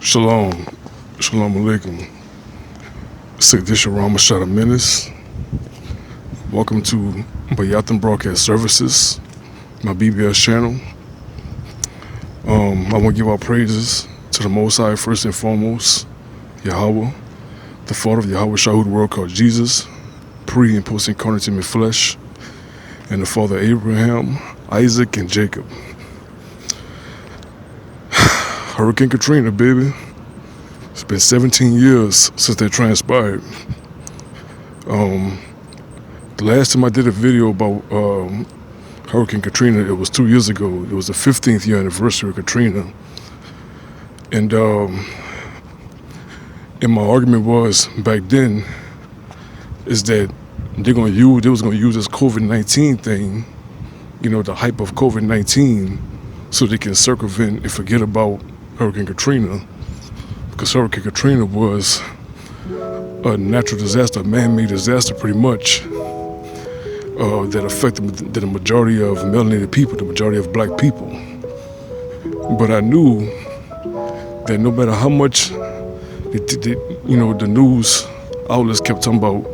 Shalom. Shalom alaikum. This Rama Shada Menace. Welcome to Bayathan Broadcast Services, my BBS channel. I want to give our praises to the Most High first and foremost, Yahweh, the Father of Yahweh Shah, the world called Jesus, pre and post incarnate in flesh, and the Father of Abraham, Isaac, and Jacob. Hurricane Katrina, baby. It's been 17 years since that transpired. The last time I did a video about Hurricane Katrina, it was 2 years ago. It was the 15th year anniversary of Katrina. And my argument was back then is that they was gonna use this COVID-19 thing, the hype of COVID-19, so they can circumvent and forget about Hurricane Katrina, because Hurricane Katrina was a natural disaster, a man-made disaster pretty much, that affected the majority of melanated people, the majority of black people. But I knew that no matter how much the news outlets kept talking about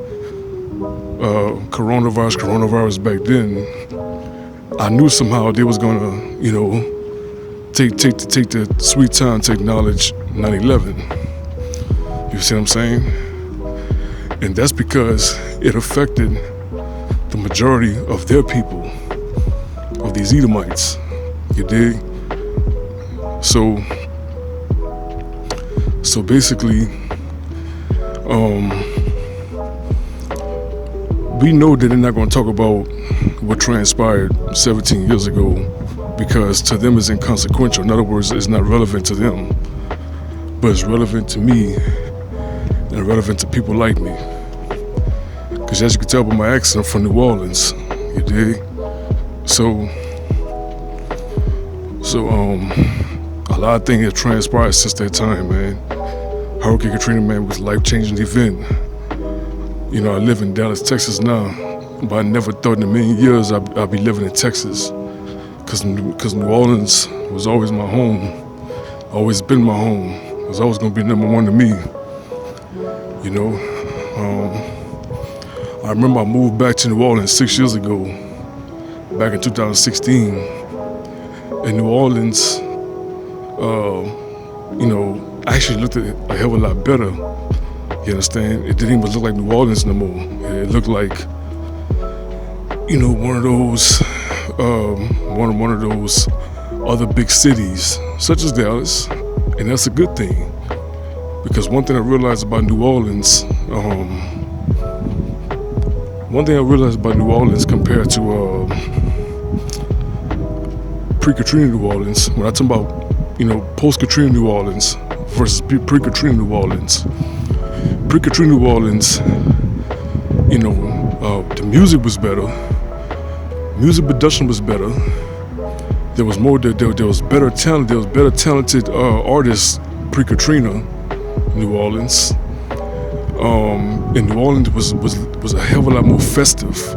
coronavirus back then, I knew somehow they was gonna, take the sweet time to acknowledge 9/11. You see what I'm saying? And that's because it affected the majority of their people, of these Edomites. You dig? So basically, we know that they're not going to talk about what transpired 17 years ago, because to them it's inconsequential. In other words, it's not relevant to them, but it's relevant to me and relevant to people like me. Because as you can tell by my accent, I'm from New Orleans, you dig? So a lot of things have transpired since that time, man. Hurricane Katrina, man, was a life-changing event. I live in Dallas, Texas now, but I never thought in a million years I'd be living in Texas. Because New Orleans was always my home, always been my home. It was always going to be number one to me, I remember I moved back to New Orleans 6 years ago, back in 2016. And New Orleans, actually looked a hell of a lot better. You understand? It didn't even look like New Orleans no more. It looked like, one of those other big cities, such as Dallas, and that's a good thing. Because one thing I realized about New Orleans, compared to pre-Katrina New Orleans, when I talk about, post-Katrina New Orleans versus pre-Katrina New Orleans. Pre-Katrina New Orleans, the music was better. Music production was better. There was better talent. There was better talented artists pre-Katrina New Orleans. And New Orleans was a hell of a lot more festive.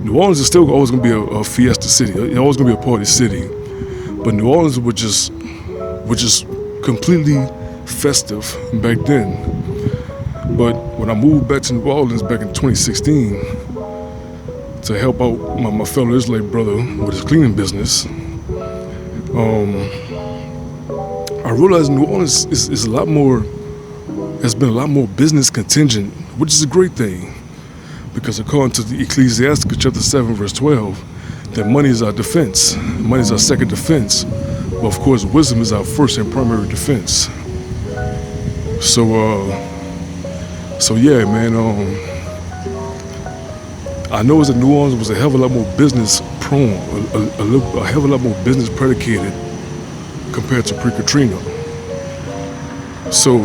New Orleans is still always gonna be a fiesta city. It's always gonna be a party city. But New Orleans was just completely festive back then. But when I moved back to New Orleans back in 2016 to help out my fellow Israelite brother with his cleaning business, I realized New Orleans is a lot more, has been a lot more business contingent, which is a great thing. Because according to the Ecclesiastes chapter 7 verse 12, that money is our defense. Money is our second defense. But of course, wisdom is our first and primary defense. So yeah, man, I know that New Orleans was a hell of a lot more business prone, a hell of a lot more business predicated compared to pre-Katrina. So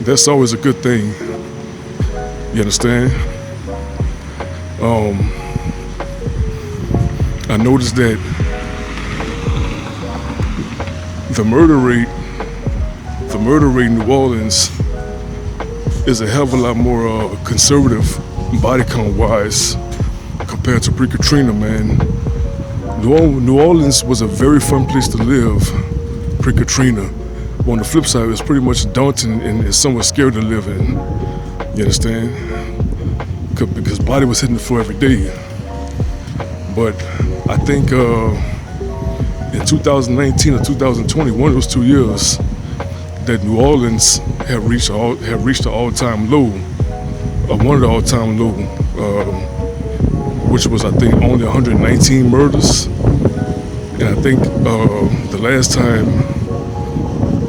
that's always a good thing. You understand? I noticed that the murder rate in New Orleans is a hell of a lot more conservative body count wise compared to pre-Katrina, man. New Orleans was a very fun place to live pre-Katrina, But on the flip side, it's pretty much daunting and it's somewhat scary to live in. You understand? Because body was hitting the floor every day. But I think in 2019 or 2020, one of those 2 years, that New Orleans have reached the all-time low, one of the all-time low, which was I think only 119 murders. And I think the last time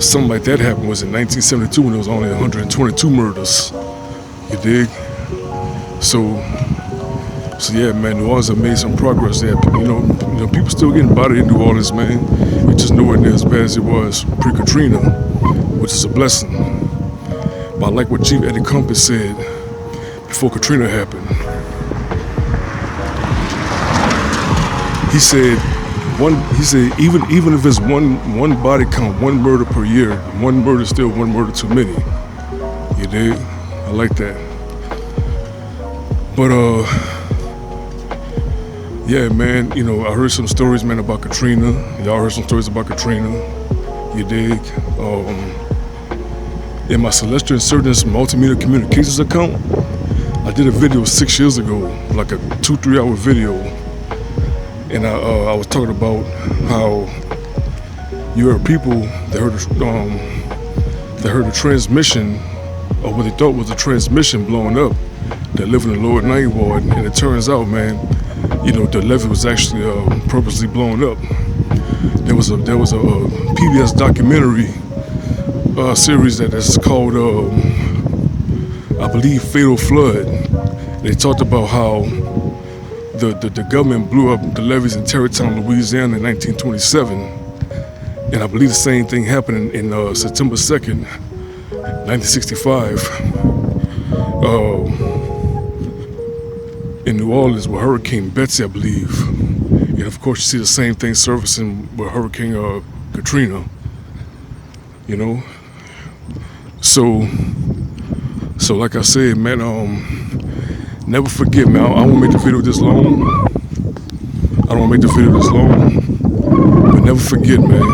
something like that happened was in 1972 when there was only 122 murders. You dig? So yeah, man, New Orleans have made some progress there. You know, people still getting bodied in New Orleans, man. It's just nowhere near as bad as it was pre-Katrina, which is a blessing. But I like what Chief Eddie Compass said before Katrina happened. He said even if it's one body count, one murder per year, one murder is still one murder too many. You dig? I like that. But yeah, man, you know, I heard some stories, man, about Katrina. Y'all heard some stories about Katrina. You dig? In my Celestial Insurgents multimedia communications account, I did a video 6 years ago, like a 2-3 hour video. And I was talking about how you heard people that heard a transmission, or what they thought was a transmission blowing up, that live in the lower 9th ward, and it turns out, man, you know, the levee was actually purposely blown up. There was a PBS documentary series that is called, I believe, Fatal Flood. They talked about how the government blew up the levees in Tarrytown, Louisiana in 1927. And I believe the same thing happened in September 2nd, 1965, in New Orleans with Hurricane Betsy, I believe. And of course, you see the same thing surfacing with Hurricane Katrina, you know? So like I said, man, never forget, man, I won't make the video this long. I don't want to make the video this long. But never forget, man.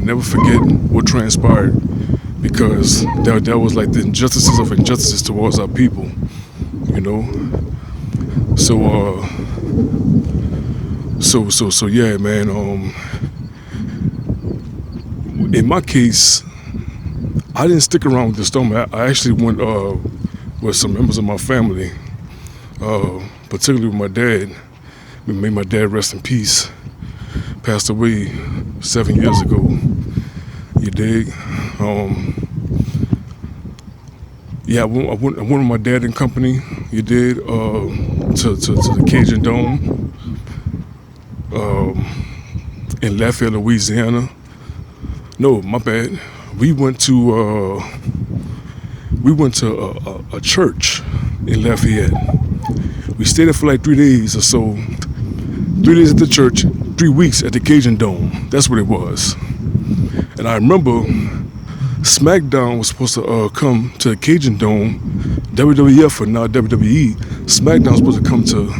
Never forget what transpired. Because that was like the injustices of injustices towards our people. You know? So yeah, man. In my case, I didn't stick around with the storm. I actually went with some members of my family. Particularly with my dad. May my dad rest in peace. Passed away 7 years ago. You dig? Yeah, I went with my dad and company. You did to the Cajun Dome in Lafayette, Louisiana. No, my bad. We went to a church in Lafayette. We stayed there for like 3 days or so. 3 days at the church, 3 weeks at the Cajun Dome. That's what it was. And I remember SmackDown was supposed to come to the Cajun Dome. WWF, or now WWE, SmackDown was supposed to come to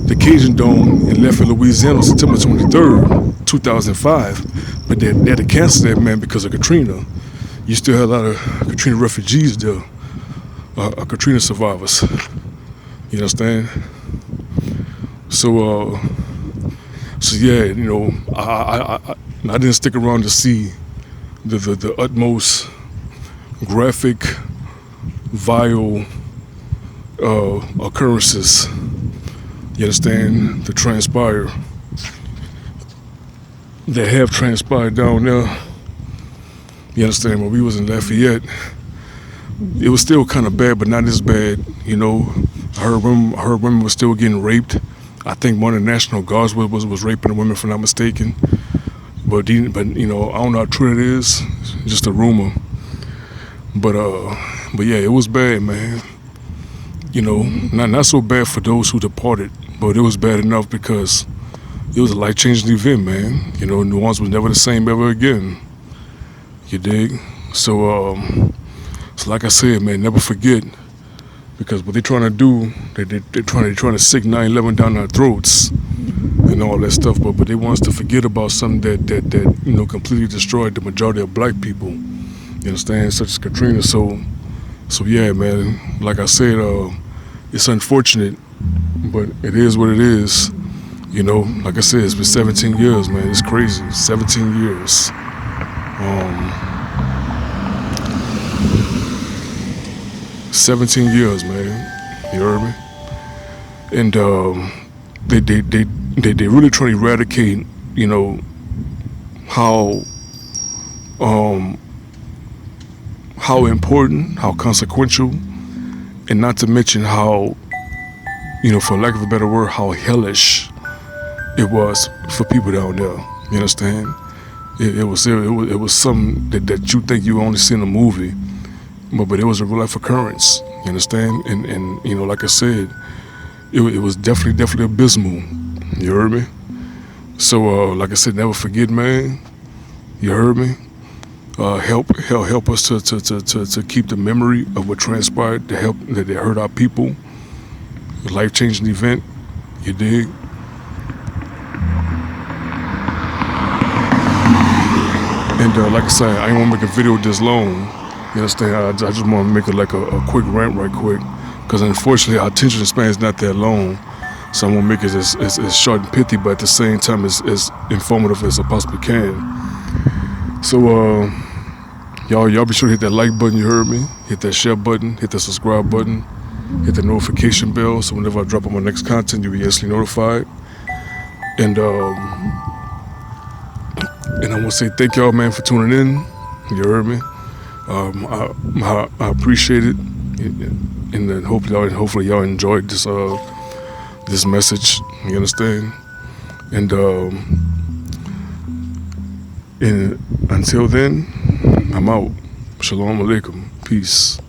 the Cajun Dome in Lafayette, Louisiana on September 23rd, 2005. But they had to cancel that, man, because of Katrina. You still had a lot of Katrina refugees there, Katrina survivors. You understand? So yeah, you know, I didn't stick around to see the utmost graphic, vile occurrences. You understand? To transpire, that have transpired down there. You understand? When we was in Lafayette, it was still kind of bad, but not as bad. You know, I heard women were still getting raped. I think one of the National Guards was raping the women, if I'm not mistaken. But you know, I don't know how true it is. It's just a rumor. But yeah, it was bad, man. You know, not so bad for those who departed, but it was bad enough because it was a life-changing event, man. You know, New Orleans was never the same ever again. You dig? So like I said, man, never forget, because what they're trying to do, they're trying to sick 9/11 down our throats. You and all that stuff, but they want us to forget about something that completely destroyed the majority of black people. You understand, such as Katrina. So yeah, man. Like I said, it's unfortunate, but it is what it is. Like I said, it's been 17 years, man. It's crazy. 17 years. 17 years, man. You heard me? And they really try to eradicate, how how important, how consequential, and not to mention how, for lack of a better word, how hellish it was for people down there. You understand? It was something that you think you only see in a movie, but it was a real life occurrence. You understand? And like I said, it was definitely abysmal. You heard me? So like I said, never forget, man. You heard me? Help us to keep the memory of what transpired, to help that they hurt our people. A life-changing event. You dig? And like I said, I ain't want to make a video this long. You understand? I just want to make it like a quick rant right quick. Because unfortunately, our attention span is not that long. So I'm going to make it as short and pithy, but at the same time as informative as I possibly can. So, y'all be sure to hit that like button, you heard me. Hit that share button, hit that subscribe button, hit the notification bell, so whenever I drop on my next content, you'll be instantly notified. And I want to say thank y'all, man, for tuning in. You heard me. I appreciate it, and then hopefully y'all enjoyed this message. You understand? And until then, I'm out. Shalom alaikum. Peace.